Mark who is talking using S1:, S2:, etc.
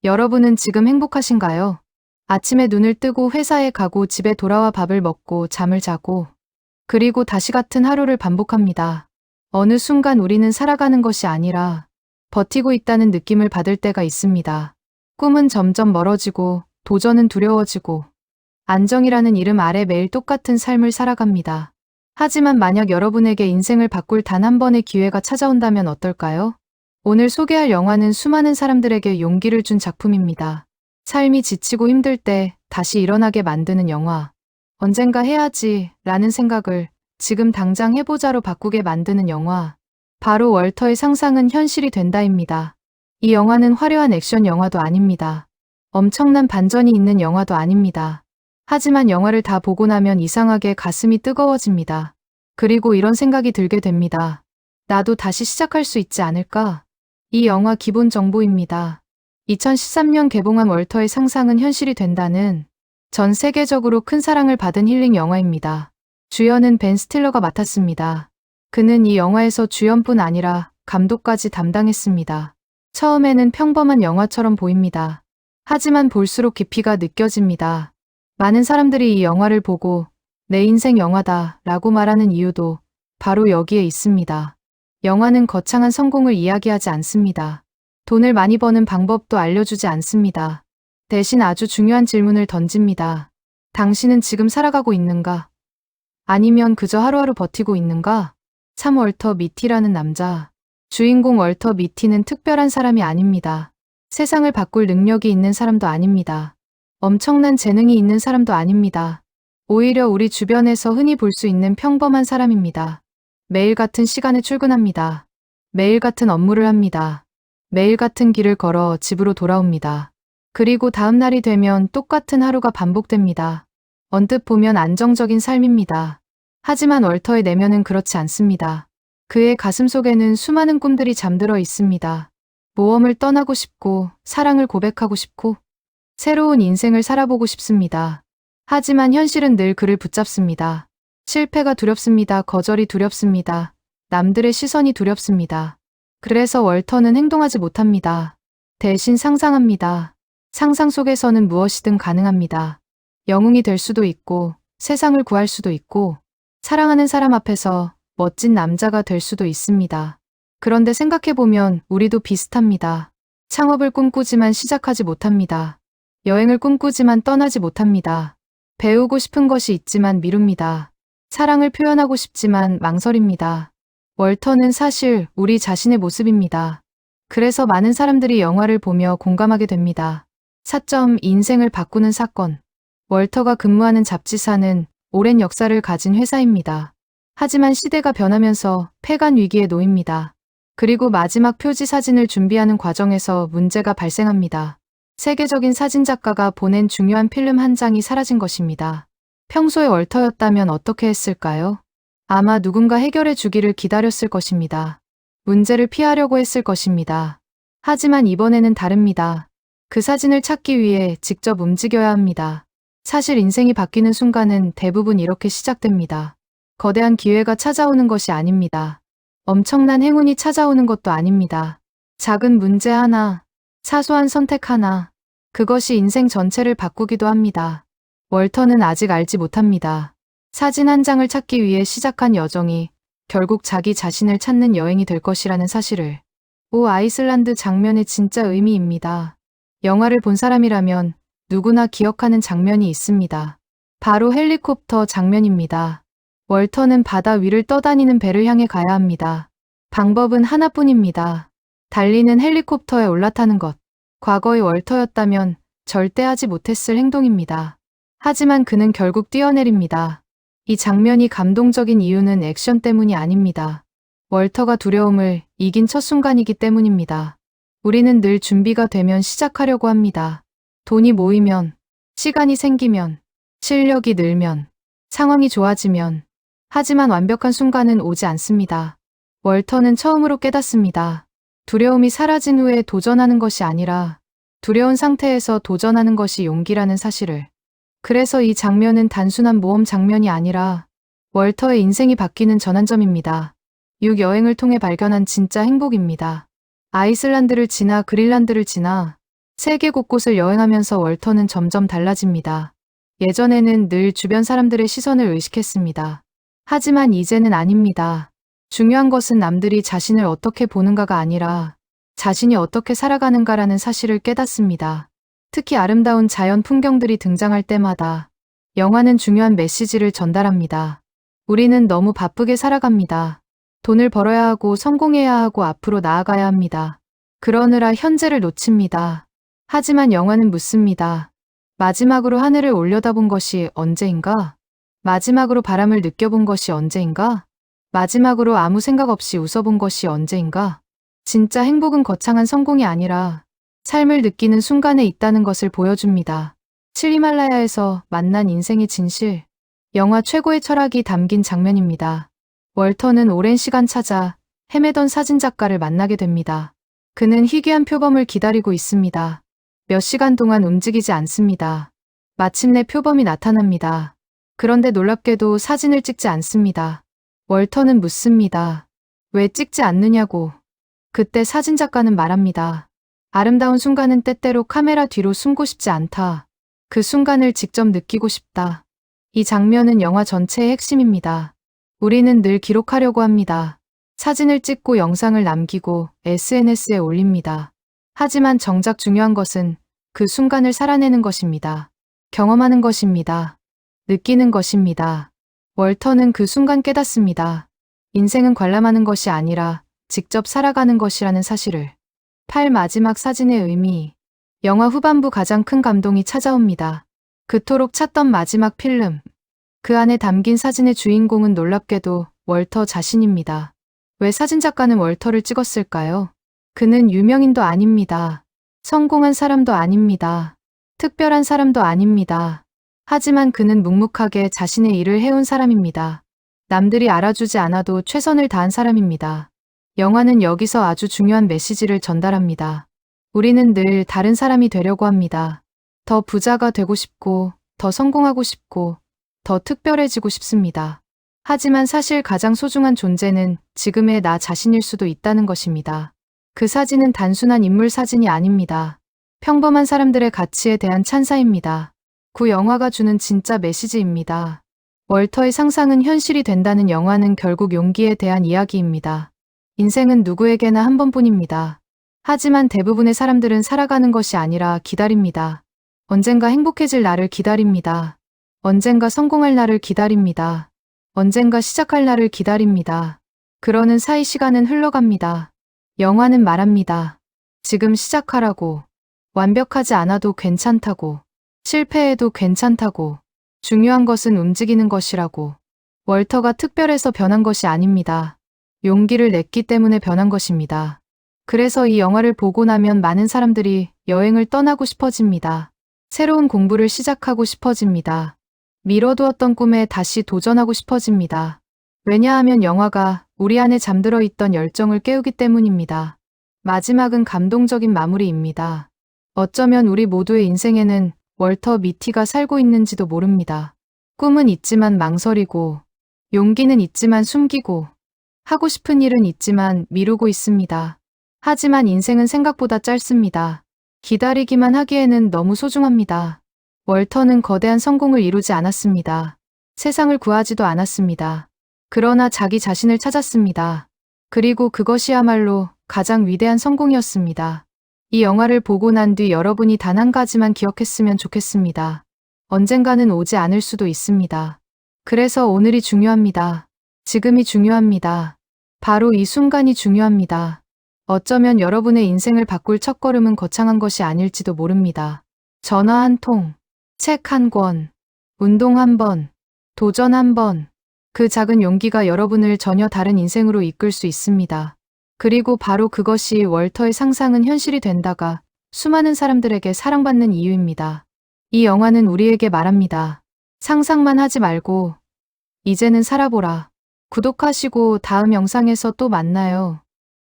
S1: 여러분은 지금 행복하신가요? 아침에 눈을 뜨고 회사에 가고 집에 돌아와 밥을 먹고 잠을 자고 그리고 다시 같은 하루를 반복합니다. 어느 순간 우리는 살아가는 것이 아니라 버티고 있다는 느낌을 받을 때가 있습니다. 꿈은 점점 멀어지고 도전은 두려워지고 안정이라는 이름 아래 매일 똑같은 삶을 살아갑니다. 하지만 만약 여러분에게 인생을 바꿀 단 한 번의 기회가 찾아온다면 어떨까요? 오늘 소개할 영화는 수많은 사람들에게 용기를 준 작품입니다. 삶이 지치고 힘들 때 다시 일어나게 만드는 영화. 언젠가 해야지 라는 생각을 지금 당장 해보자로 바꾸게 만드는 영화. 바로 월터의 상상은 현실이 된다입니다. 이 영화는 화려한 액션 영화도 아닙니다. 엄청난 반전이 있는 영화도 아닙니다. 하지만 영화를 다 보고 나면 이상하게 가슴이 뜨거워집니다. 그리고 이런 생각이 들게 됩니다. 나도 다시 시작할 수 있지 않을까? 이 영화 기본 정보입니다. 2013년 개봉한 월터의 상상은 현실이 된다는 전 세계적으로 큰 사랑을 받은 힐링 영화입니다. 주연은 벤 스틸러가 맡았습니다. 그는 이 영화에서 주연뿐 아니라 감독까지 담당했습니다. 처음에는 평범한 영화처럼 보입니다. 하지만 볼수록 깊이가 느껴집니다. 많은 사람들이 이 영화를 보고 내 인생 영화다 라고 말하는 이유도 바로 여기에 있습니다. 영화는 거창한 성공을 이야기하지 않습니다. 돈을 많이 버는 방법도 알려주지 않습니다. 대신 아주 중요한 질문을 던집니다. 당신은 지금 살아가고 있는가? 아니면 그저 하루하루 버티고 있는가? 참 월터 미티라는 남자. 주인공 월터 미티는 특별한 사람이 아닙니다. 세상을 바꿀 능력이 있는 사람도 아닙니다. 엄청난 재능이 있는 사람도 아닙니다. 오히려 우리 주변에서 흔히 볼 수 있는 평범한 사람입니다. 매일 같은 시간에 출근합니다. 매일 같은 업무를 합니다. 매일 같은 길을 걸어 집으로 돌아옵니다. 그리고 다음 날이 되면 똑같은 하루가 반복됩니다. 언뜻 보면 안정적인 삶입니다. 하지만 월터의 내면은 그렇지 않습니다. 그의 가슴 속에는 수많은 꿈들이 잠들어 있습니다. 모험을 떠나고 싶고, 사랑을 고백하고 싶고, 새로운 인생을 살아보고 싶습니다. 하지만 현실은 늘 그를 붙잡습니다. 실패가 두렵습니다. 거절이 두렵습니다. 남들의 시선이 두렵습니다. 그래서 월터는 행동하지 못합니다. 대신 상상합니다. 상상 속에서는 무엇이든 가능합니다. 영웅이 될 수도 있고, 세상을 구할 수도 있고, 사랑하는 사람 앞에서 멋진 남자가 될 수도 있습니다. 그런데 생각해보면 우리도 비슷합니다. 창업을 꿈꾸지만 시작하지 못합니다. 여행을 꿈꾸지만 떠나지 못합니다. 배우고 싶은 것이 있지만 미룹니다. 사랑을 표현하고 싶지만 망설입니다. 월터는 사실 우리 자신의 모습입니다. 그래서 많은 사람들이 영화를 보며 공감하게 됩니다. 4점 인생을 바꾸는 사건. 월터가 근무하는 잡지사는 오랜 역사를 가진 회사입니다. 하지만 시대가 변하면서 폐간 위기에 놓입니다. 그리고 마지막 표지 사진을 준비하는 과정에서 문제가 발생합니다. 세계적인 사진작가가 보낸 중요한 필름 한 장이 사라진 것입니다. 평소에 월터였다면 어떻게 했을까요? 아마 누군가 해결해 주기를 기다렸을 것입니다. 문제를 피하려고 했을 것입니다. 하지만 이번에는 다릅니다. 그 사진을 찾기 위해 직접 움직여야 합니다. 사실 인생이 바뀌는 순간은 대부분 이렇게 시작됩니다. 거대한 기회가 찾아오는 것이 아닙니다. 엄청난 행운이 찾아오는 것도 아닙니다. 작은 문제 하나, 사소한 선택 하나, 그것이 인생 전체를 바꾸기도 합니다. 월터는 아직 알지 못합니다. 사진 한 장을 찾기 위해 시작한 여정이 결국 자기 자신을 찾는 여행이 될 것이라는 사실을. 오 아이슬란드 장면의 진짜 의미입니다. 영화를 본 사람이라면 누구나 기억하는 장면이 있습니다. 바로 헬리콥터 장면입니다. 월터는 바다 위를 떠다니는 배를 향해 가야 합니다. 방법은 하나뿐입니다. 달리는 헬리콥터에 올라타는 것. 과거의 월터였다면 절대 하지 못했을 행동입니다. 하지만 그는 결국 뛰어내립니다. 이 장면이 감동적인 이유는 액션 때문이 아닙니다. 월터가 두려움을 이긴 첫 순간이기 때문입니다. 우리는 늘 준비가 되면 시작하려고 합니다. 돈이 모이면, 시간이 생기면, 실력이 늘면, 상황이 좋아지면. 하지만 완벽한 순간은 오지 않습니다. 월터는 처음으로 깨닫습니다. 두려움이 사라진 후에 도전하는 것이 아니라 두려운 상태에서 도전하는 것이 용기라는 사실을. 그래서 이 장면은 단순한 모험 장면이 아니라 월터의 인생이 바뀌는 전환점입니다. 6여행을 통해 발견한 진짜 행복입니다. 아이슬란드를 지나 그린란드를 지나 세계 곳곳을 여행하면서 월터는 점점 달라집니다. 예전에는 늘 주변 사람들의 시선을 의식했습니다. 하지만 이제는 아닙니다. 중요한 것은 남들이 자신을 어떻게 보는가가 아니라 자신이 어떻게 살아가는가라는 사실을 깨닫습니다. 특히 아름다운 자연 풍경들이 등장할 때마다 영화는 중요한 메시지를 전달합니다. 우리는 너무 바쁘게 살아갑니다. 돈을 벌어야 하고 성공해야 하고 앞으로 나아가야 합니다. 그러느라 현재를 놓칩니다. 하지만 영화는 묻습니다. 마지막으로 하늘을 올려다본 것이 언제인가? 마지막으로 바람을 느껴본 것이 언제인가? 마지막으로 아무 생각 없이 웃어본 것이 언제인가? 진짜 행복은 거창한 성공이 아니라 삶을 느끼는 순간에 있다는 것을 보여줍니다. 칠히말라야에서 만난 인생의 진실. 영화 최고의 철학이 담긴 장면입니다. 월터는 오랜 시간 찾아 헤매던 사진작가를 만나게 됩니다. 그는 희귀한 표범을 기다리고 있습니다. 몇 시간 동안 움직이지 않습니다. 마침내 표범이 나타납니다. 그런데 놀랍게도 사진을 찍지 않습니다. 월터는 묻습니다. 왜 찍지 않느냐고. 그때 사진작가는 말합니다. 아름다운 순간은 때때로 카메라 뒤로 숨고 싶지 않다. 그 순간을 직접 느끼고 싶다. 이 장면은 영화 전체의 핵심입니다. 우리는 늘 기록하려고 합니다. 사진을 찍고 영상을 남기고 SNS에 올립니다. 하지만 정작 중요한 것은 그 순간을 살아내는 것입니다. 경험하는 것입니다. 느끼는 것입니다. 월터는 그 순간 깨닫습니다. 인생은 관람하는 것이 아니라 직접 살아가는 것이라는 사실을. 마지막 사진의 의미. 영화 후반부 가장 큰 감동이 찾아옵니다. 그토록 찾던 마지막 필름. 그 안에 담긴 사진의 주인공은 놀랍게도 월터 자신입니다. 왜 사진작가는 월터를 찍었을까요? 그는 유명인도 아닙니다. 성공한 사람도 아닙니다. 특별한 사람도 아닙니다. 하지만 그는 묵묵하게 자신의 일을 해온 사람입니다. 남들이 알아주지 않아도 최선을 다한 사람입니다. 영화는 여기서 아주 중요한 메시지를 전달합니다. 우리는 늘 다른 사람이 되려고 합니다. 더 부자가 되고 싶고, 더 성공하고 싶고, 더 특별해지고 싶습니다. 하지만 사실 가장 소중한 존재는 지금의 나 자신일 수도 있다는 것입니다. 그 사진은 단순한 인물 사진이 아닙니다. 평범한 사람들의 가치에 대한 찬사입니다. 그 영화가 주는 진짜 메시지입니다. 월터의 상상은 현실이 된다는 영화는 결국 용기에 대한 이야기입니다. 인생은 누구에게나 한 번뿐입니다. 하지만 대부분의 사람들은 살아가는 것이 아니라 기다립니다. 언젠가 행복해질 날을 기다립니다. 언젠가 성공할 날을 기다립니다. 언젠가 시작할 날을 기다립니다. 그러는 사이 시간은 흘러갑니다. 영화는 말합니다. 지금 시작하라고. 완벽하지 않아도 괜찮다고. 실패해도 괜찮다고. 중요한 것은 움직이는 것이라고. 월터가 특별해서 변한 것이 아닙니다. 용기를 냈기 때문에 변한 것입니다. 그래서 이 영화를 보고 나면 많은 사람들이 여행을 떠나고 싶어집니다. 새로운 공부를 시작하고 싶어집니다. 미뤄두었던 꿈에 다시 도전하고 싶어집니다. 왜냐하면 영화가 우리 안에 잠들어 있던 열정을 깨우기 때문입니다. 마지막은 감동적인 마무리입니다. 어쩌면 우리 모두의 인생에는 월터 미티가 살고 있는지도 모릅니다. 꿈은 있지만 망설이고, 용기는 있지만 숨기고, 하고 싶은 일은 있지만 미루고 있습니다. 하지만 인생은 생각보다 짧습니다. 기다리기만 하기에는 너무 소중합니다. 월터는 거대한 성공을 이루지 않았습니다. 세상을 구하지도 않았습니다. 그러나 자기 자신을 찾았습니다. 그리고 그것이야말로 가장 위대한 성공이었습니다. 이 영화를 보고 난 뒤 여러분이 단 한 가지만 기억했으면 좋겠습니다. 언젠가는 오지 않을 수도 있습니다. 그래서 오늘이 중요합니다. 지금이 중요합니다. 바로 이 순간이 중요합니다. 어쩌면 여러분의 인생을 바꿀 첫걸음은 거창한 것이 아닐지도 모릅니다. 전화 한 통, 책 한 권, 운동 한 번, 도전 한 번. 그 작은 용기가 여러분을 전혀 다른 인생으로 이끌 수 있습니다. 그리고 바로 그것이 월터의 상상은 현실이 된다가 수많은 사람들에게 사랑받는 이유입니다. 이 영화는 우리에게 말합니다. 상상만 하지 말고 이제는 살아보라. 구독하시고 다음 영상에서 또 만나요.